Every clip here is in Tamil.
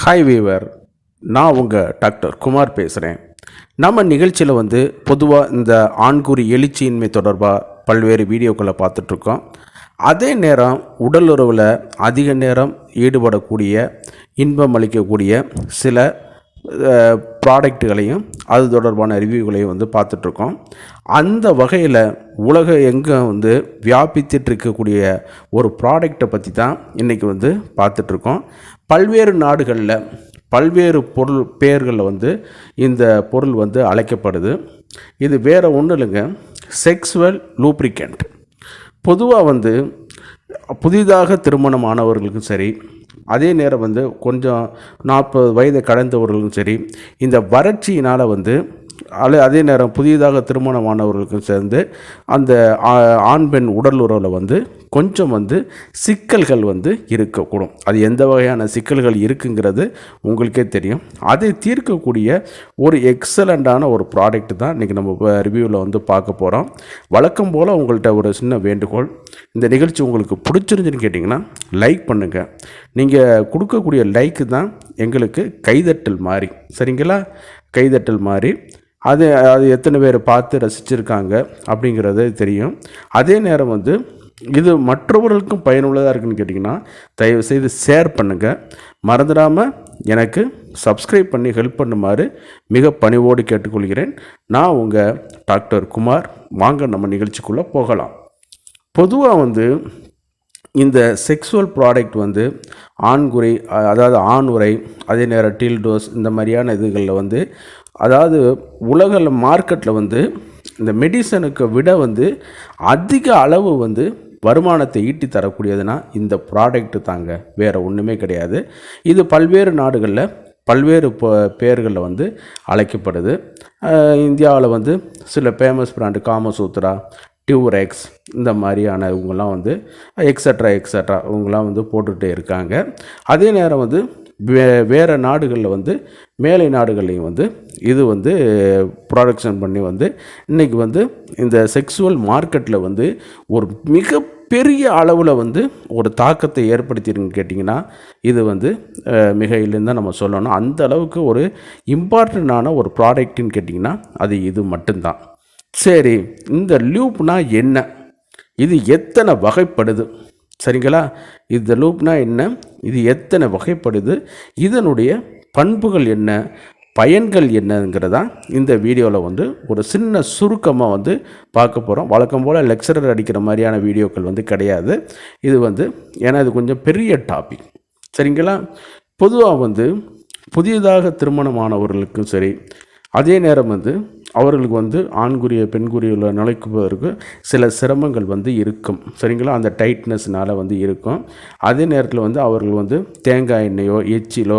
ஹாய் வீவர், நான் உங்கள் டாக்டர் குமார் பேசுகிறேன். நம்ம நிகழ்ச்சியில் பொதுவாக இந்த ஆண்குறி எழுச்சியின்மை தொடர்பாக பல்வேறு வீடியோக்களை பார்த்துட்ருக்கோம். அதே நேரம் உடல் உறவில் அதிக நேரம் ஈடுபடக்கூடிய இன்பம் அளிக்கக்கூடிய சில ப்ராடக்ட்டுகளையும் அது தொடர்பான ரிவ்யூகளையும் பார்த்துட்ருக்கோம். அந்த வகையில் உலகம் எங்கே வியாபித்துட்டு இருக்கக்கூடிய ஒரு ப்ராடக்டை பற்றி தான் இன்றைக்கி பார்த்துட்ருக்கோம். பல்வேறு நாடுகளில் பல்வேறு பொருள் பெயர்களில் இந்த பொருள் அழைக்கப்படுது. இது வேறு ஒன்றும் இல்லைங்க, செக்ஸுவல் லூப்ரிகண்ட். பொதுவாக புதிதாக திருமணமானவர்களுக்கும் சரி, அதே நேரம் கொஞ்சம் 40 வயதை கடந்தவர்களுக்கும் சரி, இந்த வறட்சியினால் அதே நேரம் புதிதாக திருமணமானவர்களுக்கும் சேர்ந்து அந்த ஆண் பெண் உடல் உறவில் கொஞ்சம் சிக்கல்கள் இருக்கக்கூடும். அது எந்த வகையான சிக்கல்கள் இருக்குங்கிறது உங்களுக்கே தெரியும். அதை தீர்க்கக்கூடிய ஒரு எக்ஸலண்ட்டான ஒரு ப்ராடக்ட் தான் இன்றைக்கி நம்ம ரிவ்யூவில் பார்க்க போகிறோம். வழக்கம் போல் உங்கள்கிட்ட ஒரு சின்ன வேண்டுகோள், இந்த நிகழ்ச்சி உங்களுக்கு பிடிச்சிருந்துன்னு கேட்டிங்கன்னா லைக் பண்ணுங்கள். நீங்கள் கொடுக்கக்கூடிய லைக்கு தான் எங்களுக்கு கைதட்டல் மாதிரி, சரிங்களா? கைதட்டல் மாதிரி அது எத்தனை பேர் பார்த்து ரசிச்சிருக்காங்க அப்படிங்கிறது தெரியும். அதே நேரம் இது மற்றவர்களுக்கும் பயனுள்ளதாக இருக்குன்னு கேட்டிங்கன்னா தயவுசெய்து ஷேர் பண்ணுங்கள். மறந்துடாமல் எனக்கு சப்ஸ்கிரைப் பண்ணி ஹெல்ப் பண்ணுமாறு மிக பணிவோடு கேட்டுக்கொள்கிறேன். நான் உங்கள் டாக்டர் குமார். வாங்க நம்ம நிகழ்ச்சிக்குள்ளே போகலாம். பொதுவாக இந்த செக்ஸுவல் ப்ராடக்ட் ஆண்குறி, அதாவது ஆண் உரை, அதே நேரம் டீல்டோஸ், இந்த மாதிரியான இதுகளில் அதாவது உலக மார்க்கெட்டில் இந்த மெடிசனுக்கு விட அதிக அளவு வருமானத்தை ஈட்டி தரக்கூடியதுன்னா இந்த ப்ராடக்ட்டு தாங்க, வேறு ஒன்றுமே கிடையாது. இது பல்வேறு நாடுகளில் பல்வேறு பெயர்களில் அழைக்கப்படுது. இந்தியாவில் சில ஃபேமஸ் பிராண்டு காமசூத்ரா, டியூரெக்ஸ், இந்த மாதிரியான இவங்கெல்லாம் எக்ஸட்ரா இவங்கெல்லாம் போட்டுகிட்டே இருக்காங்க. அதே நேரம் வேறு நாடுகளில் மேலை நாடுகள்லையும் இது ப்ரொடக்ஷன் பண்ணி இன்றைக்கி இந்த செக்ஸுவல் மார்க்கெட்டில் ஒரு மிகப்பெரிய அளவில் ஒரு தாக்கத்தை ஏற்படுத்திருக்குன்னு கேட்டிங்கன்னா இது மிக இல்லைன்னு தான் நம்ம சொல்லணும். அந்த அளவுக்கு ஒரு இம்பார்ட்டண்ட்டான ஒரு ப்ராடக்ட்டுன்னு கேட்டிங்கன்னா அது இது மட்டும்தான். சரி, இந்த லூப்னா என்ன, இது எத்தனை வகைப்படுது, சரிங்களா? இந்த லூப்னா என்ன, இது எத்தனை வகைப்படுது, இதனுடைய பண்புகள் என்ன, பயன்கள் என்னங்கிறதா இந்த வீடியோவில் ஒரு சின்ன சுருக்கமாக பார்க்க போகிறோம். வழக்கம் போல் லெக்சரர் அடிக்கிற மாதிரியான வீடியோக்கள் கிடையாது. இது ஏன்னா இது கொஞ்சம் பெரிய டாபிக், சரிங்களா? பொதுவாக புதியதாக திருமணமானவர்களுக்கும் சரி, அதே நேரம் அவர்களுக்கு ஆண்குறிய பெண்குறியில் நுழைக்குவதற்கு சில சிரமங்கள் இருக்கும், சரிங்களா? அந்த டைட்னஸ்னால் இருக்கும். அதே நேரத்தில் அவர்கள் தேங்காய் எண்ணெயோ எச்சிலோ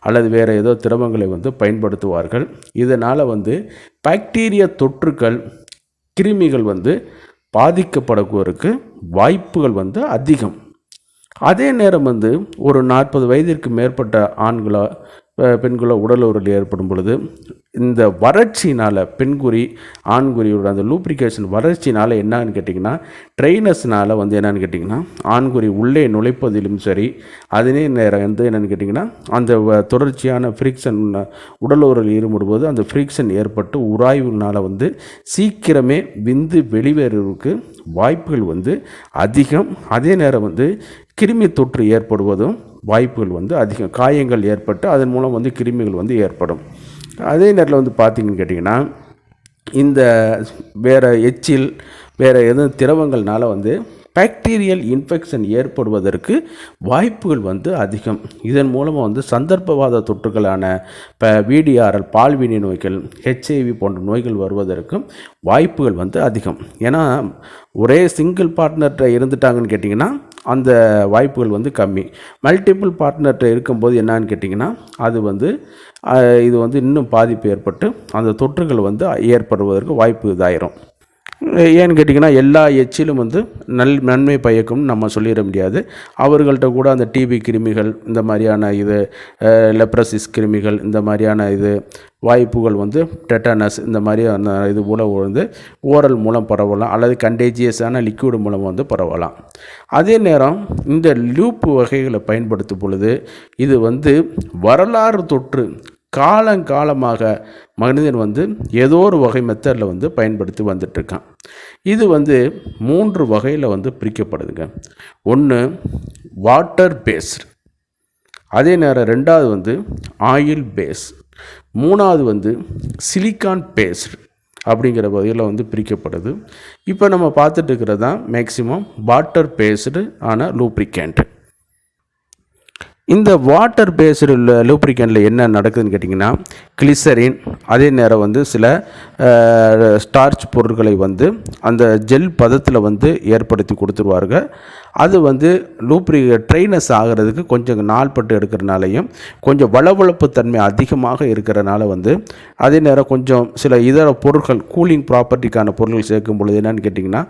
அல்லது வேறு ஏதோ திரவங்களை பயன்படுத்துவார்கள். இதனால் பாக்டீரியா தொற்றுக்கள், கிருமிகள் பாதிக்கப்படுவதற்கு வாய்ப்புகள் அதிகம். அதே நேரம் ஒரு 40 வயதிற்கு மேற்பட்ட ஆண்களோ பெண்களோ உடல் உறவில் ஏற்படும் பொழுது இந்த வறட்சினால் பெண்குறி ஆண்குறியோட அந்த லூப்ரிகேஷன் வறட்சினால் என்னன்னு கேட்டிங்கன்னா ட்ரைனஸ்னால் என்னென்னு கேட்டிங்கன்னா ஆண்குறி உள்ளே நுழைப்பதிலும் சரி, அதே நேரம் என்னென்னு கேட்டிங்கன்னா அந்த தொடர்ச்சியான ஃப்ரிக்ஷன் உடல் உறவில் ஈடுபடும்போது அந்த ஃப்ரிக்ஷன் ஏற்பட்டு உராய்வுனால் சீக்கிரமே விந்து வெளிவேறுவதற்கு வாய்ப்புகள் அதிகம். அதே நேரம் கிருமி தொற்று ஏற்படுவதும் வாய்ப்புகள் அதிகம். காயங்கள் ஏற்பட்டு அதன் மூலம் கிருமிகள் ஏற்படும். அதே நேரத்தில் பார்த்திங்கன்னு கேட்டிங்கன்னா இந்த வேறு எச்சில் வேறு எதுவும் திரவங்கள்னால பாக்டீரியல் இன்ஃபெக்ஷன் ஏற்படுவதற்கு வாய்ப்புகள் அதிகம். இதன் மூலமாக சந்தர்ப்பவாத தொற்றுகளான இப்போ VDRL, பால்வினை நோய்கள், HIV போன்ற நோய்கள் வருவதற்கும் வாய்ப்புகள் அதிகம். ஏன்னா ஒரே சிங்கிள் பார்ட்னர்கிட்ட இருந்துட்டாங்கன்னு கேட்டிங்கன்னா அந்த வாய்ப்புகள் கம்மி. மல்டிபிள் பார்ட்னர்கிட்ட இருக்கும்போது என்னான்னு கேட்டிங்கன்னா அது இது இன்னும் பாதிப்பு ஏற்பட்டு அந்த தொற்றுகள் ஏற்படுவதற்கு வாய்ப்பு இதாயிரும். ஏன்னு கேட்டிங்கன்னா எல்லா எச்சிலும் வந்து நன்மை பயக்கும்னு நம்ம சொல்லிட முடியாது. அவர்கள்ட்ட கூட அந்த டிபி கிருமிகள், இந்த மாதிரியான இது லெப்ரசிஸ் கிருமிகள், இந்த மாதிரியான இது வாய்ப்புகள் வந்து டெட்டானஸ், இந்த மாதிரி அந்த இது போல் வந்து ஓரல் மூலம் பரவலாம், அல்லது கண்டேஜியஸான லிக்விட் மூலம் வந்து பரவலாம். அதே நேரம் இந்த லூப் வகைகளை பயன்படுத்தும் பொழுது இது வந்து வரலாறு தொற்று காலங்காலமாக மனிதன் வந்து ஏதோ ஒரு வகை மெத்தடில் வந்து பயன்படுத்தி வந்துட்டுருக்கான். இது வந்து 3 வகையில் வந்து பிரிக்கப்படுதுங்க. ஒன்று வாட்டர் பேஸ்டு, அதே நேரம் 2வது வந்து ஆயில் பேஸ், 3வது வந்து சிலிக்கான் பேஸ்டு அப்படிங்கிற வகையில் வந்து பிரிக்கப்படுது. இப்போ நம்ம பார்த்துட்டு இருக்கிறது தான் மேக்சிமம் வாட்டர் பேஸ்டு ஆன லூப்ரிகேண்ட். இந்த வாட்டர் பேஸ்டு லூப்ரிகேண்டில் என்ன நடக்குதுன்னு கேட்டிங்கன்னா, கிளிசரின், அதே நேரம் வந்து சில ஸ்டார்ச் பொருட்களை வந்து அந்த ஜெல் பதத்தில் வந்து ஏற்படுத்தி கொடுத்துருவார்கள். அது வந்து ட்ரைனஸ் ஆகிறதுக்கு கொஞ்சம் நாள்பட்டு எடுக்கிறனாலையும் கொஞ்சம் வளவளப்பு தன்மை அதிகமாக இருக்கிறனால வந்து, அதே நேரம் கொஞ்சம் சில இதர பொருட்கள் கூலிங் ப்ராப்பர்ட்டிக்கான பொருட்கள் சேர்க்கும் பொழுது என்னன்னு கேட்டிங்கன்னா,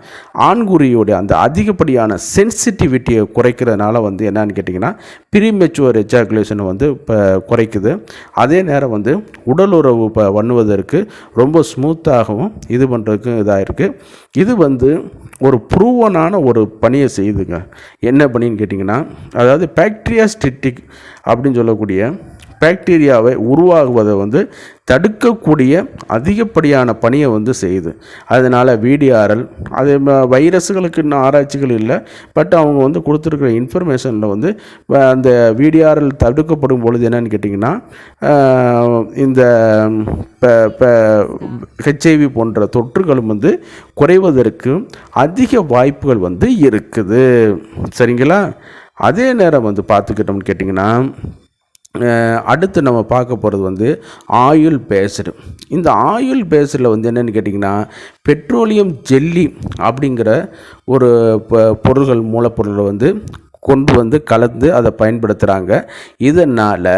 ஆண்குறியோடைய அந்த அதிகப்படியான சென்சிட்டிவிட்டியை குறைக்கிறதுனால வந்து என்னன்னு கேட்டிங்கன்னா ப்ரீமெச்சுவர் எஜாகுலேஷனை வந்து இப்போ குறைக்குது. அதே நேரம் வந்து உடலுறவு பண்ணுவதற்கு ரொம்ப ஸ்மூத்தாகவும் இது பண்ணுறதுக்கும் இதாக இருக்குது. இது வந்து ஒரு ப்ரூவனான ஒரு பணியை செய்யுதுங்க. என்ன பணின்னு கேட்டிங்கன்னா, அதாவது பாக்டீரியாஸ்டிக் அப்படின்னு சொல்லக்கூடிய பாக்டீரியாவை உருவாகுவதை வந்து தடுக்கக்கூடிய அதிகப்படியான பணியை வந்து செய்யுது. அதனால் VDRL, அது வைரஸுகளுக்கு இன்னும் ஆராய்ச்சிகள் இல்லை, பட் அவங்க வந்து கொடுத்துருக்குற இன்ஃபர்மேஷனில் வந்து அந்த VDRL தடுக்கப்படும் பொழுது என்னன்னு கேட்டிங்கன்னா, இந்த HIV போன்ற தொற்றுகளும் வந்து குறைவதற்கு அதிக வாய்ப்புகள் வந்து இருக்குது. சரிங்களா? அதே நேரம் வந்து பார்த்துக்கிட்டோம்னு கேட்டிங்கன்னா, அடுத்து நம்ம பார்க்க போகிறது வந்து ஆயில் பேஸ்டு. இந்த ஆயில் பேஸ்டில் வந்து என்னென்னு கேட்டிங்கன்னா, பெட்ரோலியம் ஜெல்லி அப்படிங்கிற ஒரு பொருள்கள் மூலப்பொருளை வந்து கொண்டு வந்து கலந்து அதை பயன்படுத்துகிறாங்க. இதனால்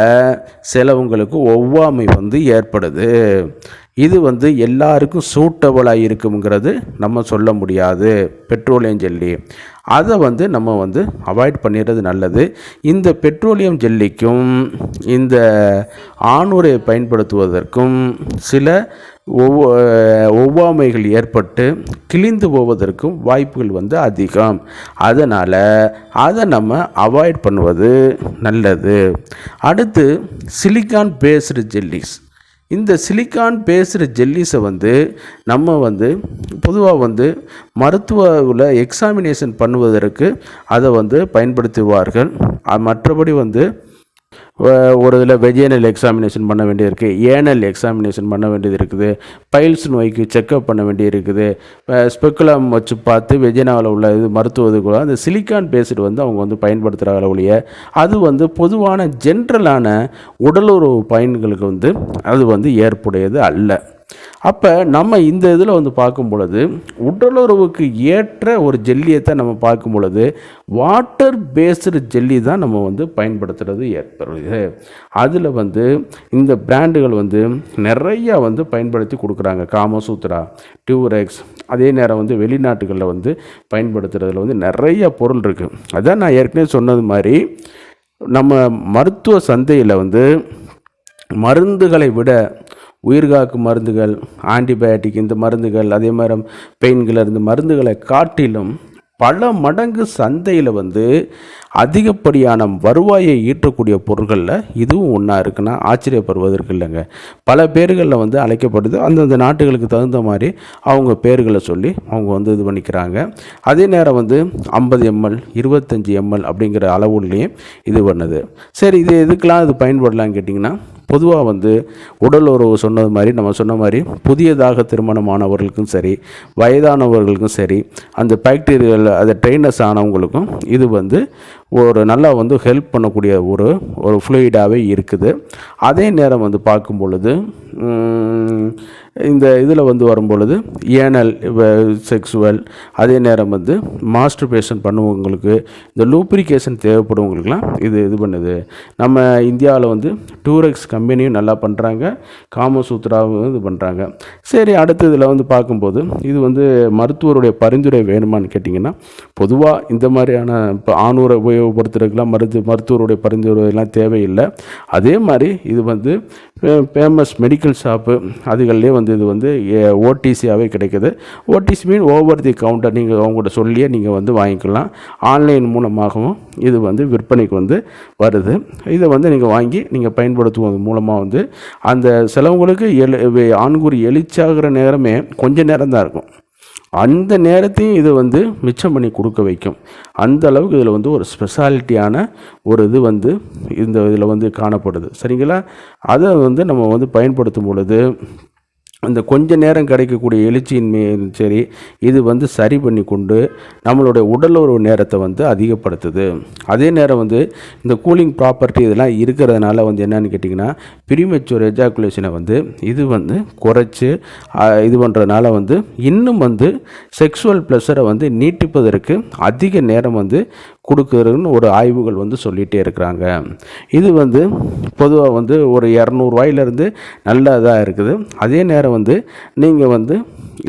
சிலவங்களுக்கு ஒவ்வாமை வந்து ஏற்படுது. இது வந்து எல்லாருக்கும் சூட்டபுளாக இருக்குங்கிறது நம்ம சொல்ல முடியாது. பெட்ரோலியம் ஜெல்லி அதை வந்து நம்ம வந்து அவாய்ட் பண்ணிடுறது நல்லது. இந்த பெட்ரோலியம் ஜெல்லிக்கும் இந்த ஆணுரை பயன்படுத்துவதற்கும் சில ஒவ்வாமைகள் ஏற்பட்டு கிழிந்து போவதற்கும் வாய்ப்புகள் வந்து அதிகம். அதனால் அதை நம்ம அவாய்ட் பண்ணுவது நல்லது. அடுத்து சிலிக்கான் பேஸ்டு ஜெல்லிஸ். இந்த சிலிக்கான் பேஸ்டு ஜெல்லிஸை வந்து நம்ம வந்து பொதுவாக வந்து மருத்துவத்தில் எக்ஸாமினேஷன் பண்ணுவதற்கு அதை வந்து பயன்படுத்துவார்கள். மற்றபடி வந்து ஒரு இதில் வெஜினல் எக்ஸாமினேஷன் பண்ண வேண்டியது இருக்குது, ஏனல் எக்ஸாமினேஷன் பண்ண வேண்டியது இருக்குது, பைல்ஸ் நோய்க்கு செக்கப் பண்ண வேண்டியது இருக்குது, ஸ்பெக்குலம் வச்சு பார்த்து வெஜினாவில் உள்ள இது மருத்துவதுக்கு அந்த சிலிக்கான் பேஸ்டு வந்து அவங்க வந்து பயன்படுத்துகிற ஒழிய அது வந்து பொதுவான ஜென்ரலான உடலுறவு பயன்களுக்கு வந்து அது வந்து ஏற்புடையது அல்ல. அப்போ நம்ம இந்த இதில் வந்து பார்க்கும் பொழுது உடலுறவுக்கு ஏற்ற ஒரு ஜெல்லியை தான் நம்ம பார்க்கும் பொழுது வாட்டர் பேஸ்டு ஜெல்லி தான் நம்ம வந்து பயன்படுத்துகிறது ஏற்படுது. அதில் வந்து இந்த பிராண்டுகள் வந்து நிறையா வந்து பயன்படுத்தி கொடுக்குறாங்க. காமசூத்ரா, டியூரெக்ஸ், அதே நேரம் வந்து வெளிநாட்டுகளில் வந்து பயன்படுத்துகிறதுல வந்து நிறைய பொருள் இருக்குது. அதான் நான் ஏற்கனவே சொன்னது மாதிரி நம்ம மருத்துவ சந்தையில் வந்து மருந்துகளை விட உயிர்காக்கும் மருந்துகள், ஆன்டிபயோட்டிக் இந்த மருந்துகள், அதே மாதிரி பெயின் கில்லர் இந்த மருந்துகளை காட்டிலும் பல மடங்கு சந்தையில் வந்து அதிகப்படியான வருவாயை ஈட்டக்கூடிய பொருட்களில் இதுவும் ஒன்றா இருக்குன்னா ஆச்சரியப்படுவதற்கு இல்லைங்க. பல பேர்களில் வந்து அழைக்கப்படுது. அந்தந்த நாட்டுகளுக்கு தகுந்த மாதிரி அவங்க பேர்களை சொல்லி அவங்க வந்து இது பண்ணிக்கிறாங்க. அதே நேரம் வந்து 50 ml 25 ml அப்படிங்கிற அளவுலேயும் இது பண்ணுது. சரி, இது எதுக்கெலாம் இது பயன்படலான்னு கேட்டிங்கன்னா, பொதுவாக வந்து உடல் உறவு சொன்னது மாதிரி நம்ம சொன்ன மாதிரி புதியதாக திருமணமானவர்களுக்கும் சரி, வயதானவர்களுக்கும் சரி, அந்த பாக்டீரியா அதை ட்ரைனஸ் ஆனவங்களுக்கும் இது வந்து ஒரு நல்லா வந்து ஹெல்ப் பண்ணக்கூடிய ஒரு ஒரு ஃப்ளூயிடாகவே இருக்குது. அதே நேரம் வந்து பார்க்கும் பொழுது இந்த இதில் வந்து வரும்பொழுது ஏனல் செக்ஸுவல், அதே நேரம் வந்து மாஸ்டர்பேஷன் பண்ணுவவங்களுக்கு, இந்த லூப்ரிகேஷன் தேவைப்படுவங்களுக்குலாம் இது பண்ணுது. நம்ம இந்தியாவில் வந்து டூரெக்ஸ் கம்பெனியும் நல்லா பண்ணுறாங்க, காமசூத்ராவும் இது பண்ணுறாங்க. சரி, அடுத்த இதில் வந்து பார்க்கும்போது இது வந்து மருத்துவருடைய பரிந்துரை வேணுமான்னு கேட்டிங்கன்னா, பொதுவாக இந்த மாதிரியான இப்போ ஆணூரை உபயோகப்படுத்துறதுக்கெலாம் மருத்துவருடைய பரிந்துரைலாம் தேவையில்லை. அதே மாதிரி இது வந்து ஃபேமஸ் மெடிக்கல் ஷாப்பு அதுகள்லேயே வந்து இது வந்து ஓடிசியாகவே கிடைக்குது. Odissi mean over the counter, நீங்கள் அவங்கள்ட்ட சொல்லியே நீங்கள் வந்து வாங்கிக்கலாம். ஆன்லைன் மூலமாகவும் இது வந்து விற்பனைக்கு வந்து வருது. இதை வந்து நீங்கள் வாங்கி நீங்கள் பயன்படுத்துவது மூலமாக வந்து அந்த சிலவங்களுக்கு ஆண்குறி எழுச்சாகிற நேரமே கொஞ்சம் நேரம் தான் இருக்கும். அந்த நேரத்தையும் இது வந்து மிச்சம் பண்ணி கொடுக்க வைக்கும். அந்த அளவுக்கு இதில் வந்து ஒரு ஸ்பெஷாலிட்டியான ஒரு இது வந்து இந்த இதில் வந்து காணப்படுது. சரிங்களா? அதை வந்து நம்ம வந்து பயன்படுத்தும் பொழுது அந்த கொஞ்ச நேரம் கிடைக்கக்கூடிய எழுச்சியின்மை சரி, இது வந்து சரி பண்ணி கொண்டு நம்மளுடைய உடலுறவு நேரத்தை வந்து அதிகப்படுத்துது. அதே நேரம் வந்து இந்த கூலிங் ப்ராப்பர்ட்டி இதெல்லாம் இருக்கிறதுனால வந்து என்னன்னு கேட்டிங்கன்னா, ப்ரீமெச்சூர் எஜாக்குலேஷனை வந்து இது வந்து குறைச்சி இது பண்ணுறதுனால வந்து இன்னும் வந்து செக்ஸுவல் ப்ளஷரை வந்து நீட்டிப்பதற்கு அதிக நேரம் வந்து கொடுக்குறதுன்னு ஒரு ஆய்வுகள் வந்து சொல்லிகிட்டே இருக்கிறாங்க. இது வந்து பொதுவாக வந்து ஒரு 200 ரூபாயிலேருந்து நல்ல இதாக இருக்குது. அதே நேரம் வந்து நீங்கள் வந்து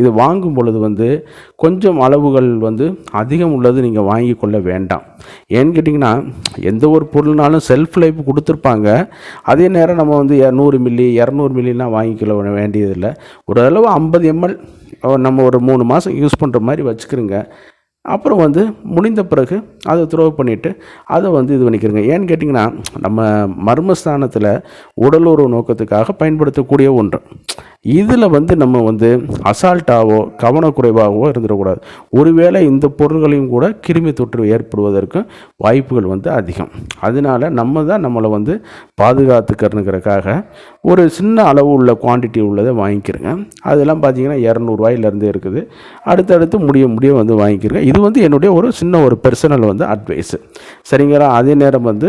இது வாங்கும் பொழுது வந்து கொஞ்சம் அளவுகள் வந்து அதிகம் உள்ளது நீங்கள் வாங்கி கொள்ள வேண்டாம். ஏன்னு கேட்டிங்கன்னா, எந்த ஒரு பொருள்னாலும் செல்ஃப் லைஃப் கொடுத்துருப்பாங்க. அதே நேரம் நம்ம வந்து 100 மில்லி 200 மில்லிலாம் வாங்கிக்கொள்ள வேண்டியதில்லை. ஒரு அளவு 50 ml நம்ம ஒரு 3 மாதம் யூஸ் பண்ணுற மாதிரி வச்சுக்கிறோங்க. அப்புறம் வந்து முடிந்த பிறகு அதை த்ரோ பண்ணிவிட்டு அதை வந்து இது பண்ணிக்கிறங்க. ஏன்னு கேட்டிங்கன்னா, நம்ம மர்மஸ்தானத்தில் உடலுறவு நோக்கத்துக்காக பயன்படுத்தக்கூடிய ஒன்று. இதில் வந்து நம்ம வந்து அசால்ட்டாவோ கவனக்குறைவாகவோ இருந்துடக்கூடாது. ஒருவேளை இந்த பொருள்களையும் கூட கிருமி தொற்று ஏற்படுவதற்கு வாய்ப்புகள் வந்து அதிகம். அதனால் நம்ம தான் நம்மளை வந்து பாதுகாத்துக்கிறனுங்கிறதுக்காக ஒரு சின்ன அளவு உள்ள குவான்டிட்டி உள்ளதை வாங்கிக்கிறங்க. அதெல்லாம் பார்த்திங்கன்னா 200 ரூபாயிலேருந்து இருக்குது. அடுத்தடுத்து முடிய வந்து வாங்கிக்கிறங்க. இது வந்து என்னுடைய ஒரு சின்ன ஒரு பெர்சனல் வந்து அட்வைஸு. சரிங்களா? அதே நேரம் வந்து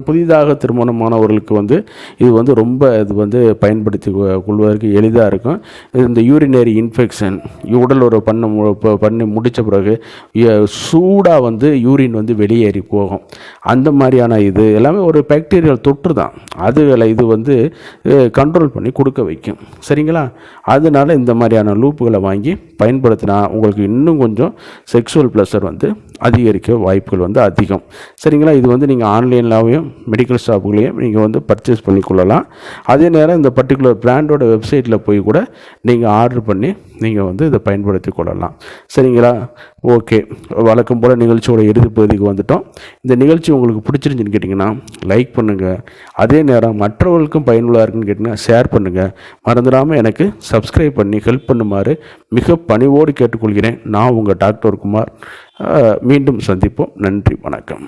புதிதாக திருமணமானவர்களுக்கு வந்து இது வந்து ரொம்ப இது வந்து பயன்படுத்தி கொள்வதற்கு எளிதாக இருக்கும். இந்த யூரினரி இன்ஃபெக்ஷன் உடல் ஒரு பண்ணி முடித்த பிறகு சூடாக வந்து யூரின் வந்து வெளியேறி போகும். அந்த மாதிரியான இது எல்லாமே ஒரு பாக்டீரியல் தொற்று தான். அதுகளை இது வந்து கண்ட்ரோல் பண்ணி கொடுக்க வைக்கும். சரிங்களா? அதனால் இந்த மாதிரியான லூப்புகளை வாங்கி பயன்படுத்தினா உங்களுக்கு இன்னும் கொஞ்சம் செக்ஸுவல் ப்ளஷர் வந்து அதிகரிக்க வாய்ப்புகள் வந்து அதிகம். சரிங்களா? இது வந்து நீங்கள் ஆன்லைன்லாவையும் மெடிக்கல் ஷாப்புகளையும் நீங்கள் வந்து பர்ச்சேஸ் பண்ணிக்கொள்ளலாம். அதே நேரம் இந்த பர்டிகுலர் பிராண்டோட வெப்சைட்டில் போய் கூட நீங்கள் ஆர்டர் பண்ணி நீங்கள் வந்து இதை பயன்படுத்தி கொள்ளலாம். சரிங்களா? ஓகே, வழக்கம் போல் நிகழ்ச்சியோட இறுதி பகுதிக்கு வந்துட்டோம். இந்த நிகழ்ச்சி உங்களுக்கு பிடிச்சிருந்துச்சின்னு கேட்டிங்கன்னா லைக் பண்ணுங்கள். அதே நேரம் மற்றவர்களுக்கும் பயனுள்ளதாக இருக்குன்னு கேட்டிங்கன்னா ஷேர் பண்ணுங்கள். மறந்துடாமல் எனக்கு சப்ஸ்கிரைப் பண்ணி ஹெல்ப் பண்ணுமாறு மிக பணிவோடு கேட்டுக்கொள்கிறேன். நான் உங்கள் டாக்டர் குமார். மீண்டும் சந்திப்போம். நன்றி, வணக்கம்.